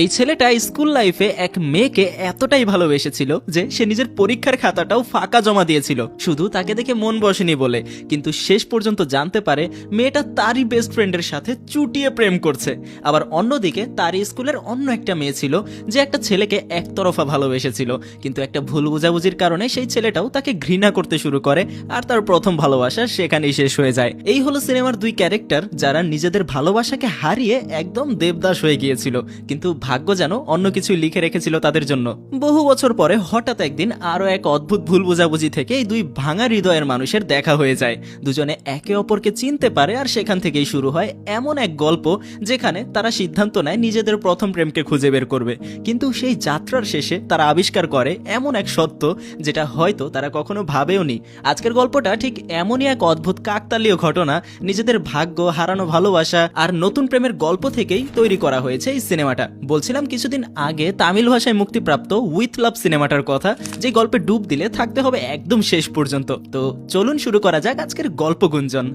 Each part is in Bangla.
এই ছেলেটা স্কুল লাইফে এক মেয়েকে এতটাই ভালোবেসেছিল যে সে নিজের পরীক্ষার খাতাটাও ফাঁকা জমা দিয়েছিল শুধু তাকে দেখে মন বসেনি বলে। কিন্তু শেষ পর্যন্ত জানতে পারে মেয়েটা তারই বেস্ট ফ্রেন্ডের সাথে চুটিয়ে প্রেম করছে। আবার অন্যদিকে তারই স্কুলের অন্য একটা মেয়ে ছিল যে একটা ছেলেকে একতরফা ভালোবেসেছিল, কিন্তু একটা ভুল বোঝাবুঝির কারণে সেই ছেলেটাও তাকে ঘৃণা করতে শুরু করে আর তার প্রথম ভালোবাসা সেখানেই শেষ হয়ে যায়। এই হলো সিনেমার দুই ক্যারেক্টার যারা নিজেদের ভালোবাসাকে হারিয়ে একদম দেবদাস হয়ে গিয়েছিল, কিন্তু ভাগ্য যেন অন্য কিছু লিখে রেখেছিল তাদের জন্য। বহু বছর পরে হঠাৎ একদিন আরো এক অদ্ভুত ভুল বোঝাবুঝি থেকে এই দুই ভাঙা হৃদয়ের মানুষের দেখা হয়ে যায়। দুজনে একে অপরকে চিনতে পারে আর সেখান থেকেই শুরু হয় এমন এক গল্প যেখানে তারা সিদ্ধান্ত নেয় নিজেদের প্রথম প্রেমকে খুঁজে বের করবে। কিন্তু সেই যাত্রার শেষে তারা আবিষ্কার করে এমন এক সত্য যেটা হয়তো তারা কখনো ভাবেওনি। আজকের গল্পটা ঠিক এমনই এক অদ্ভুত কাকতালীয় ঘটনা, নিজেদের ভাগ্য, হারানো ভালোবাসা আর নতুন প্রেমের গল্প থেকেই তৈরি করা হয়েছে এই সিনেমাটা। বলছিলাম কিছুদিন আগে তামিল ভাষায় মুক্তিপ্রাপ্ত উইথ লাভ সিনেমাটার কথা, যে গল্পে ডুব দিলে থাকতে হবে একদম শেষ পর্যন্ত। তো চলুন শুরু করা যাক আজকের গল্প গুঞ্জন।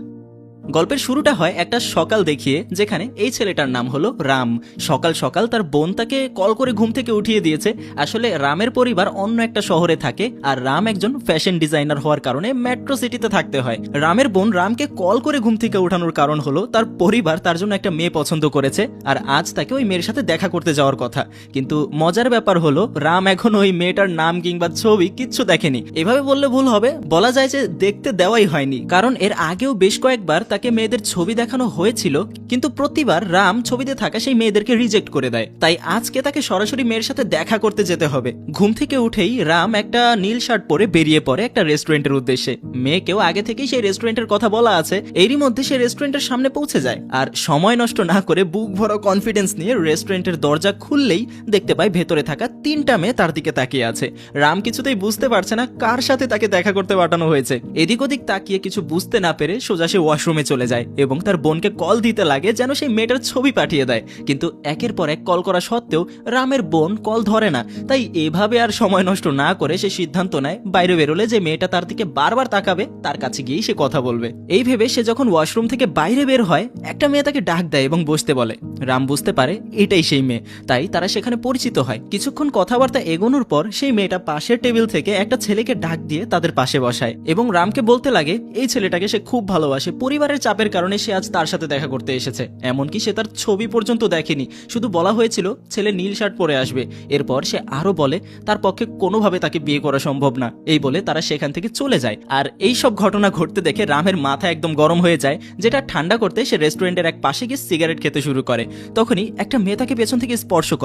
গল্পের শুরুটা হয় একটা সকাল দেখিয়ে, যেখানে এই ছেলেটার নাম হলো রাম। সকাল সকাল তার বোন তাকে কল করে ঘুম থেকে উঠিয়ে দিয়েছে। আসলে রামের পরিবার অন্য একটা শহরে থাকে আর রাম একজন ফ্যাশন ডিজাইনার হওয়ার কারণে মেট্রো সিটিতে থাকতে হয়। রামের বোন রামকে কল করে ঘুম থেকে উঠানোর কারণ হলো তার পরিবার তার জন্য একটা মেয়ে পছন্দ করেছে আর আজ তাকে ওই মেয়ের সাথে দেখা করতে যাওয়ার কথা। কিন্তু মজার ব্যাপার হলো রাম এখন ওই মেয়েটার নাম কিংবা ছবি কিচ্ছু দেখেনি। এভাবে বললে ভুল হবে, বলা যায় যে দেখতে দেওয়াই হয়নি, কারণ এর আগেও বেশ কয়েকবার তাকে মেয়েদের ছবি দেখানো হয়েছিল, কিন্তু প্রতিবার রাম ছবিতে থাকা সেই মেয়েদেরকে রিজেক্ট করে দেয়। তাই আজকে তাকে সরাসরি মেয়ের সাথে দেখা করতে যেতে হবে। ঘুম থেকে উঠেই রাম একটা নীল শার্ট পরে বেরিয়ে পড়ে একটা রেস্টুরেন্টের উদ্দেশ্যে। মেয়েকেও আগে থেকেই সেই রেস্টুরেন্টের কথা বলা আছে। এরই মধ্যে সে রেস্টুরেন্টের সামনে পৌঁছে যায় আর সময় নষ্ট না করে বুক ভরা কনফিডেন্স নিয়ে রেস্টুরেন্টের দরজা খুললেই দেখতে পায় ভেতরে থাকা তিনটা মেয়ে তার দিকে তাকিয়ে আছে। রাম কিছুতেই বুঝতে পারছে না কার সাথে তাকে দেখা করতে পাঠানো হয়েছে। এদিক ওদিক তাকিয়ে কিছু বুঝতে না পেরে সোজা সে ওয়াশরুমে চলে যায় এবং তার বোনকে কল দিতে লাগে যেন সেই মেয়েটার ছবি পাঠিয়ে দেয়। কিন্তু একের পর এক কল করা সত্ত্বেও রামের বোন কল ধরে না। তাই এভাবে আর সময় নষ্ট না করে সে সিদ্ধান্ত নেয় বাইরে বেরোলে যে মেয়েটা তার দিকে বারবার তাকাবে তার কাছে গিয়েই সে কথা বলবে। এই ভেবে সে যখন ওয়াশরুম থেকে বাইরে বের হয়, একটা মেয়ে তাকে ডাক দেয় এবং বসতে বলে। রাম বুঝতে পারে এটাই সেই মেয়ে, তাই তারা সেখানে পরিচিত হয়। কিছুক্ষণ কথাবার্তা এগোনোর পর সেই মেয়েটা পাশের টেবিল থেকে একটা ছেলেকে ডাক দিয়ে তাদের পাশে বসায় এবং রামকে বলতে লাগে এই ছেলেটাকে সে খুব ভালোবাসে, পরিবারের চাপের কারণে সে আজ তার সাথে দেখা করতে এসেছে। এমনকি সে তার ছবি পর্যন্ত দেখেনি, শুধু বলা হয়েছিল ছেলে নীল শার্ট পরে আসবে। এরপর সে আরো বলে তার পক্ষে কোনোভাবে তাকে বিয়ে করা সম্ভব না। এই বলে তারা সেখান থেকে চলে যায়। আর এই সব ঘটনা ঘটতে দেখে রামের মাথা একদম গরম হয়ে যায়, যেটা ঠান্ডা করতে সে রেস্টুরেন্টের এক পাশে গিয়ে সিগারেট খেতে শুরু করে। তখনই একটা মেয়ে তাকে পেছন থেকে স্পর্শ করে।